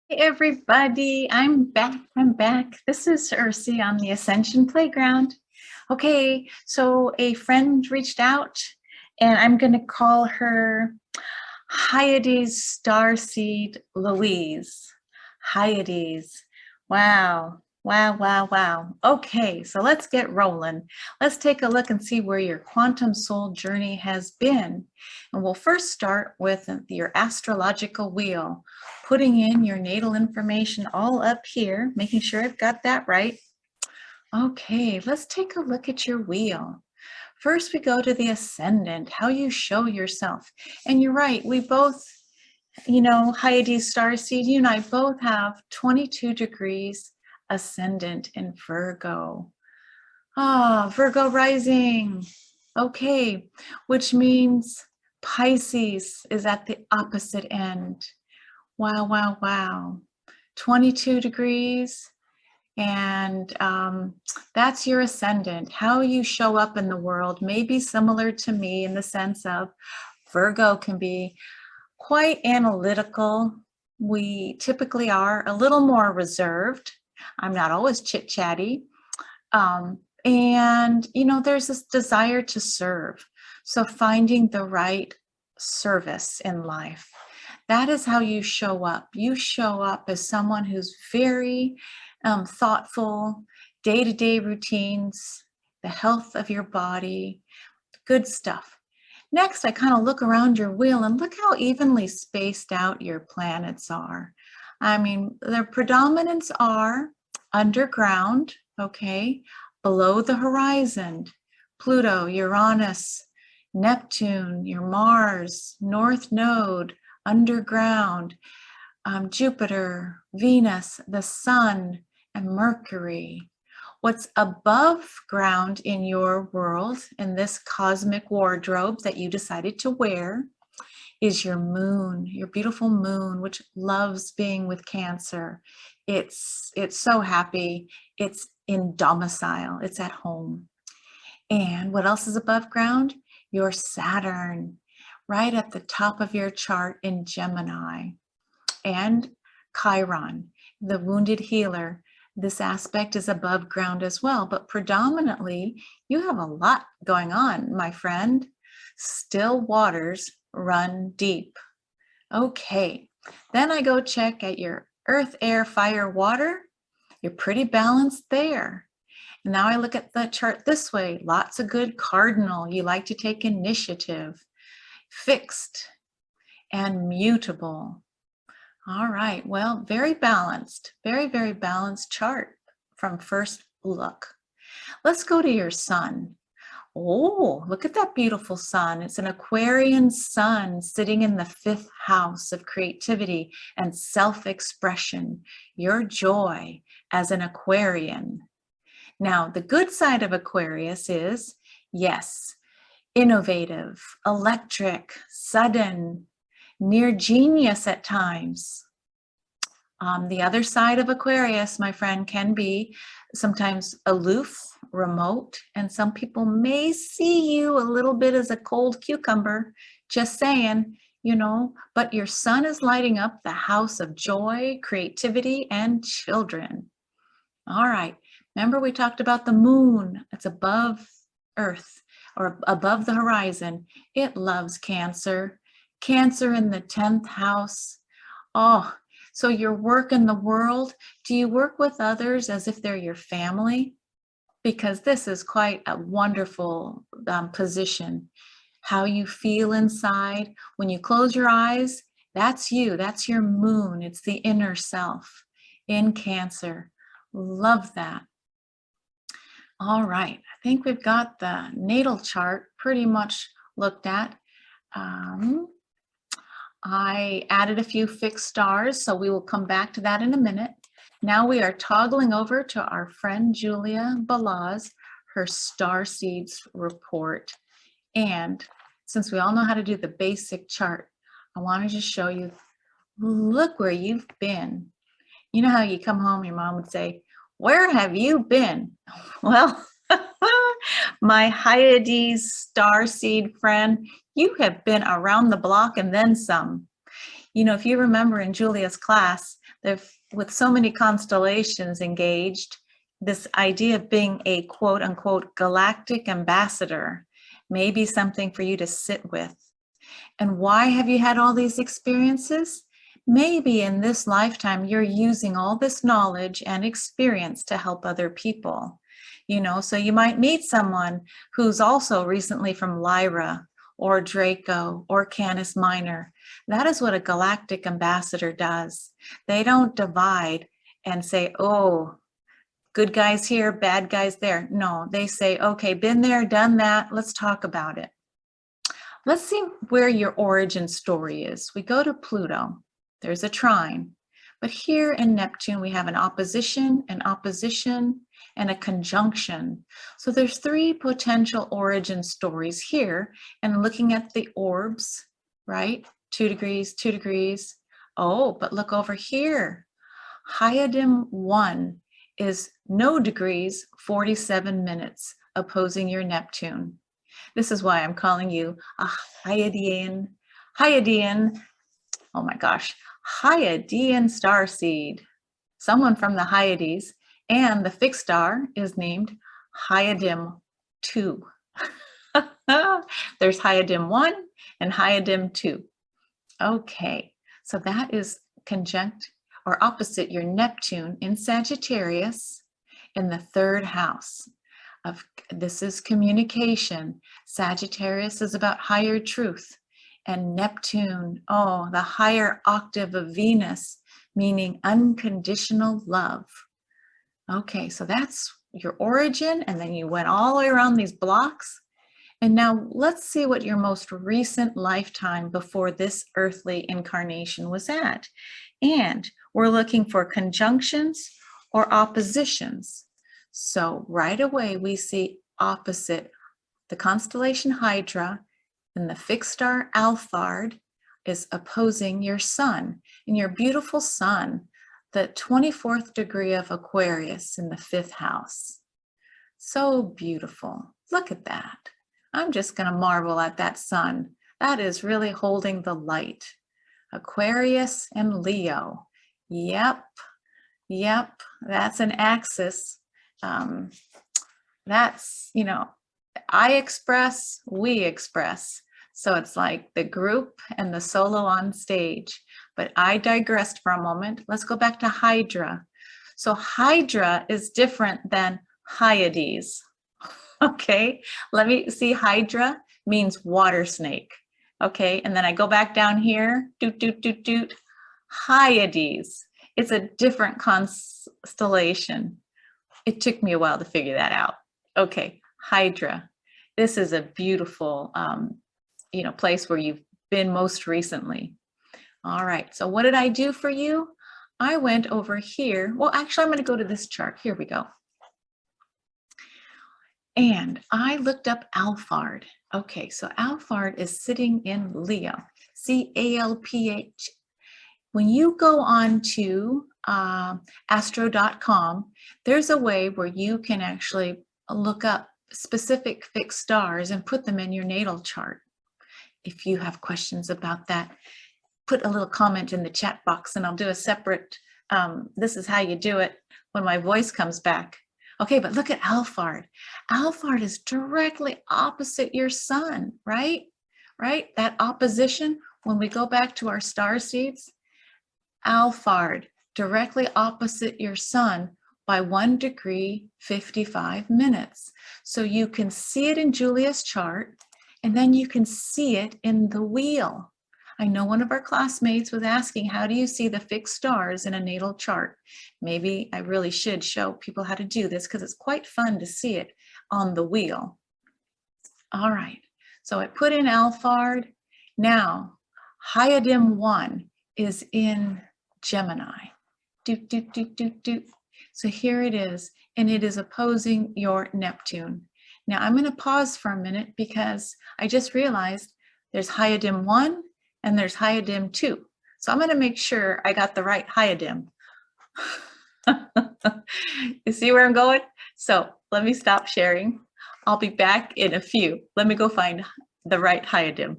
Hey everybody, I'm back. This is Ursie on the Ascension Playground. Okay, so a friend reached out and I'm going to call her Hyades Starseed Louise. Hyades. Wow. Wow. Okay, so let's get rolling. Let's take a look and see where your quantum soul journey has been. And we'll first start with your astrological wheel, putting in your natal information all up here, making sure I've got that right. Okay, let's take a look at your wheel. First, we go to the ascendant, how you show yourself. And you're right, we both, Hyades Starseed, you and I both have 22 degrees ascendant in Virgo. Virgo rising. Okay, which means Pisces is at the opposite end. Wow. 22 degrees. And that's your ascendant. How you show up in the world may be similar to me in the sense of Virgo can be quite analytical. We typically are a little more reserved. I'm not always chit-chatty. And, there's this desire to serve. So finding the right service in life. That is how you show up. You show up as someone who's very thoughtful, day-to-day routines, the health of your body, good stuff. Next, I kind of look around your wheel and look how evenly spaced out your planets are. I mean, their predominance are underground, okay, below the horizon. Pluto, Uranus, Neptune, your Mars, North Node, underground, Jupiter, Venus, the Sun, and Mercury. What's above ground in your world, in this cosmic wardrobe that you decided to wear, is your moon, your beautiful moon, which loves being with Cancer. It's so happy. It's in domicile. It's at home. And what else is above ground? Your Saturn, right at the top of your chart in Gemini. And Chiron, the wounded healer. This aspect is above ground as well, but predominantly you have a lot going on, my friend. Still waters run deep. Okay, then I go check at your earth, air, fire, water. You're pretty balanced there. And now I look at the chart this way. Lots of good cardinal. You like to take initiative. Fixed and mutable. All right, well, very balanced, very balanced chart from first look. Let's go to your sun. Oh, look at that beautiful sun. It's an Aquarian sun sitting in the 5th house of creativity and self-expression, your joy as an Aquarian. Now, the good side of Aquarius is, yes, innovative, electric, sudden, near genius at times. The other side of Aquarius, my friend, can be sometimes aloof, remote, and some people may see you a little bit as a cold cucumber, just saying, but your sun is lighting up the house of joy, creativity, and children. All right, remember we talked about the moon. It's above Earth or above the horizon. It loves Cancer. Cancer in the 10th house. Oh, so your work in the world, do you work with others as if they're your family? Because this is quite a wonderful position. How you feel inside. When you close your eyes, that's you. That's your moon. It's the inner self in Cancer. Love that. All right. I think we've got the natal chart pretty much looked at. I added a few fixed stars, so we will come back to that in a minute. Now we are toggling over to our friend Julia Balaz, her star seeds report. And since we all know how to do the basic chart, I wanted to show you, look where you've been. You know how you come home, your mom would say, "Where have you been?" Well, My Hyades Starseed friend, you have been around the block and then some. You know, if you remember in Julia's class, with so many constellations engaged, this idea of being a quote unquote galactic ambassador may be something for you to sit with. And why have you had all these experiences? Maybe in this lifetime, you're using all this knowledge and experience to help other people. You know, so you might meet someone who's also recently from Lyra or Draco or Canis Minor. That is what a galactic ambassador does. They don't divide and say, oh, good guys here, bad guys there. No, they say, okay, been there, done that. Let's talk about it. Let's see where your origin story is. We go to Pluto. There's a trine. But here in Neptune, we have an opposition, and a conjunction. So there's 3 potential origin stories here. And looking at the orbs, right? 2 degrees, 2 degrees. Oh, but look over here. Hyades 1 is no degrees, 47 minutes, opposing your Neptune. This is why I'm calling you a Hyadian, oh my gosh, Hyadian starseed. Someone from the Hyades, and the fixed star is named Hyades 2. There's Hyades 1 and Hyades 2. Okay, so that is conjunct or opposite your Neptune in Sagittarius in the 3rd house. This is communication. Sagittarius is about higher truth, and Neptune, oh, the higher octave of Venus, meaning unconditional love. Okay, so that's your origin, and then you went all the way around these blocks. And now let's see what your most recent lifetime before this earthly incarnation was at. And we're looking for conjunctions or oppositions. So right away we see opposite. The constellation Hydra and the fixed star Alphard is opposing your sun, and your beautiful sun, the 24th degree of Aquarius in the 5th house. So beautiful. Look at that. I'm just going to marvel at that sun. That is really holding the light. Aquarius and Leo. Yep, that's an axis. That's, you know, I express, we express. So it's like the group and the solo on stage. But I digressed for a moment. Let's go back to Hydra. So Hydra is different than Hyades. Okay, let me see. Hydra means water snake. Okay, and then I go back down here. Hyades. It's a different constellation. It took me a while to figure that out. Okay, Hydra. This is a beautiful, place where you've been most recently. All right, so what did I do for you? I went over here. Well, actually, I'm going to go to this chart. Here we go. And I looked up Alphard. Okay, so Alphard is sitting in Leo, CALPH. When you go on to astro.com, there's a way where you can actually look up specific fixed stars and put them in your natal chart. If you have questions about that, put a little comment in the chat box and I'll do a separate, this is how you do it when my voice comes back. Okay, but look at Alphard. Alphard is directly opposite your sun, right? Right? That opposition, when we go back to our star seeds, Alphard, directly opposite your sun by 1 degree, 55 minutes. So you can see it in Julia's chart, and then you can see it in the wheel. I know one of our classmates was asking, how do you see the fixed stars in a natal chart? Maybe I really should show people how to do this because it's quite fun to see it on the wheel. All right, so I put in Alphard. Now, Hyades 1 is in Gemini. So here it is, and it is opposing your Neptune. Now I'm going to pause for a minute because I just realized there's Hyades 1 and there's Hyades 2. So I'm going to make sure I got the right Hyades. You see where I'm going? So let me stop sharing. I'll be back in a few. Let me go find the right Hyadim.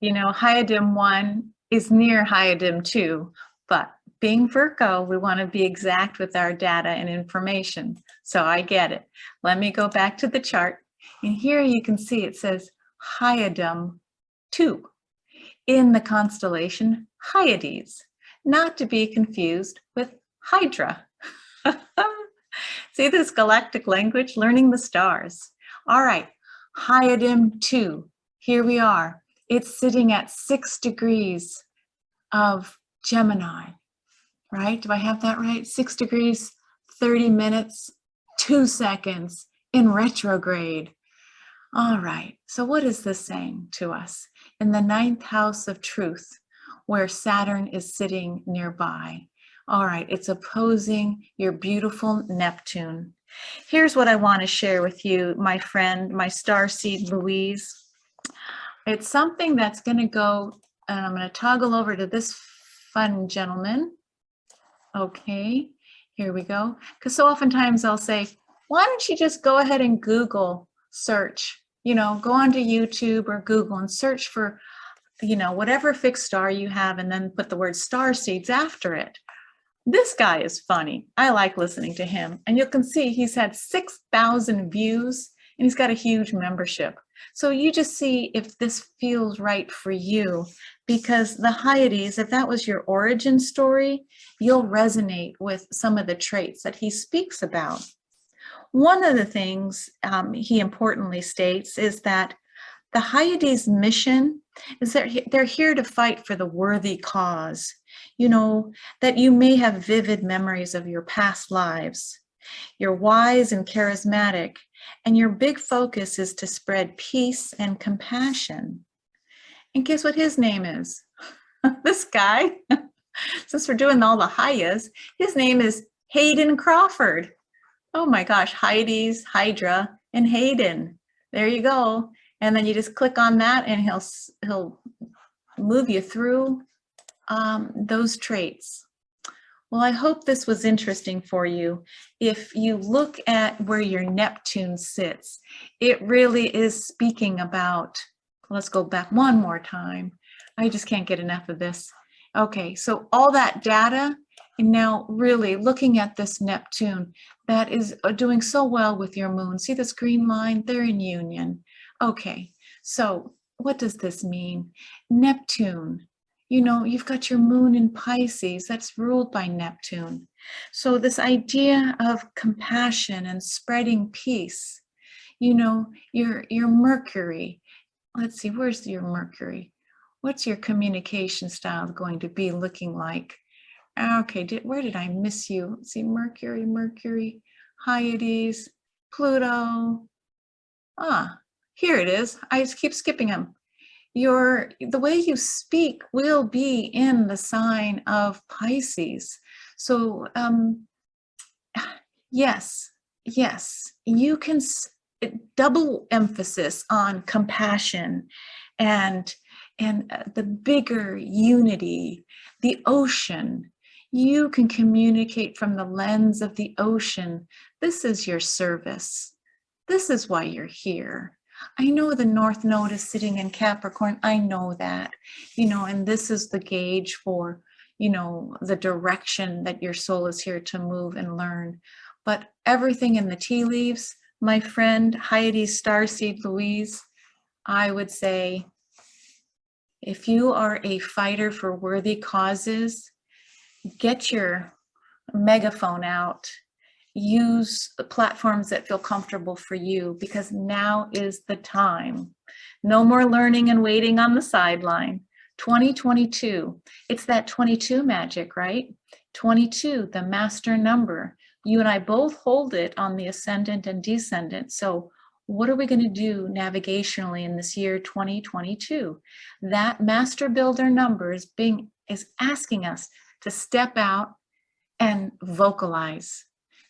You know, Hyadim 1 is near Hyadim 2, but being Virgo, we want to be exact with our data and information. So I get it. Let me go back to the chart. And here you can see it says Hyadim 2 in the constellation Hyades, not to be confused with Hydra. See this galactic language, learning the stars. All right, Hyadim 2, here we are. It's sitting at 6 degrees of Gemini, right? Do I have that right? 6 degrees, 30 minutes, 2 seconds in retrograde. All right, so what is this saying to us? In the 9th house of truth, where Saturn is sitting nearby. All right, it's opposing your beautiful Neptune. Here's what I want to share with you, my friend, my starseed Louise. It's something that's going to go, and I'm going to toggle over to this fun gentleman. Okay, here we go. Because so oftentimes I'll say, why don't you just go ahead and Google search, you know, go onto YouTube or Google and search for, you know, whatever fixed star you have and then put the word star seeds after it. This guy is funny. I like listening to him. And you can see he's had 6,000 views and he's got a huge membership. So you just see if this feels right for you, because the Hyades, if that was your origin story, you'll resonate with some of the traits that he speaks about. One of the things he importantly states is that the Hyades' mission is that they're here to fight for the worthy cause. You know, that you may have vivid memories of your past lives. You're wise and charismatic, and your big focus is to spread peace and compassion. And guess what his name is? This guy, since we're doing all the Hyas, his name is Hayden Crawford. Oh my gosh, Hyades, Hydra, and Hayden. There you go. And then you just click on that and he'll move you through those traits. Well, I hope this was interesting for you. If you look at where your Neptune sits, it really is speaking about, let's go back one more time. I just can't get enough of this. Okay, so all that data, and now really looking at this Neptune that is doing so well with your moon. See this green line? They're in union. Okay, so what does this mean? Neptune. You know, you've got your moon in Pisces, that's ruled by Neptune. So this idea of compassion and spreading peace, you know, your Mercury, let's see, where's your Mercury? What's your communication style going to be looking like? Okay, where did I miss you? Let's see, Mercury, Hyades, Pluto. Here it is. I just keep skipping them. The way you speak will be in the sign of Pisces. So yes, you can double emphasis on compassion and the bigger unity, the ocean. You can communicate from the lens of the ocean. This is your service. This is why you're here. I know the North Node is sitting in Capricorn. I know that, you know, and this is the gauge for, you know, the direction that your soul is here to move and learn. But everything in the tea leaves, my friend Hyades Starseed Louise, I would say, if you are a fighter for worthy causes, get your megaphone out. Use platforms that feel comfortable for you, because now is the time. No more learning and waiting on the sideline. 2022, it's that 22 magic, right? 22, the master number. You and I both hold it on the ascendant and descendant. So what are we going to do navigationally in this year 2022? That master builder number is asking us to step out and vocalize.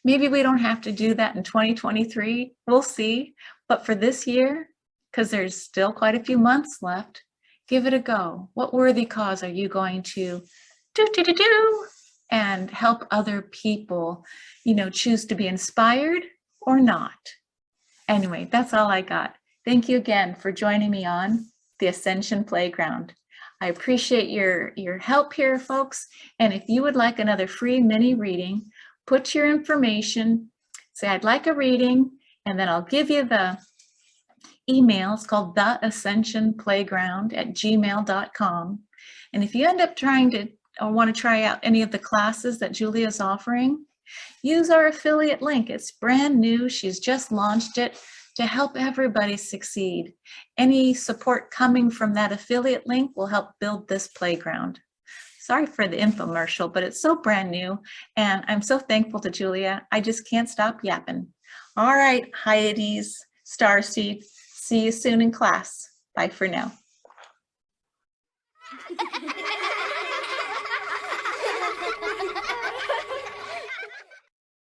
Maybe we don't have to do that in 2023. We'll see. But for this year, because there's still quite a few months left, give it a go. What worthy cause are you going to do? and help other people, choose to be inspired or not. Anyway, that's all I got. Thank you again for joining me on the Ascension Playground. I appreciate your help here, folks. And if you would like another free mini reading, put your information, say I'd like a reading, and then I'll give you the email. It's called the Ascension Playground at gmail.com. And if you end up trying to or want to try out any of the classes that Julia is offering, use our affiliate link. It's brand new. She's just launched it to help everybody succeed. Any support coming from that affiliate link will help build this playground. Sorry for the infomercial, but it's so brand new, and I'm so thankful to Julia. I just can't stop yapping. All right, Hyades, Starseed, see you soon in class. Bye for now.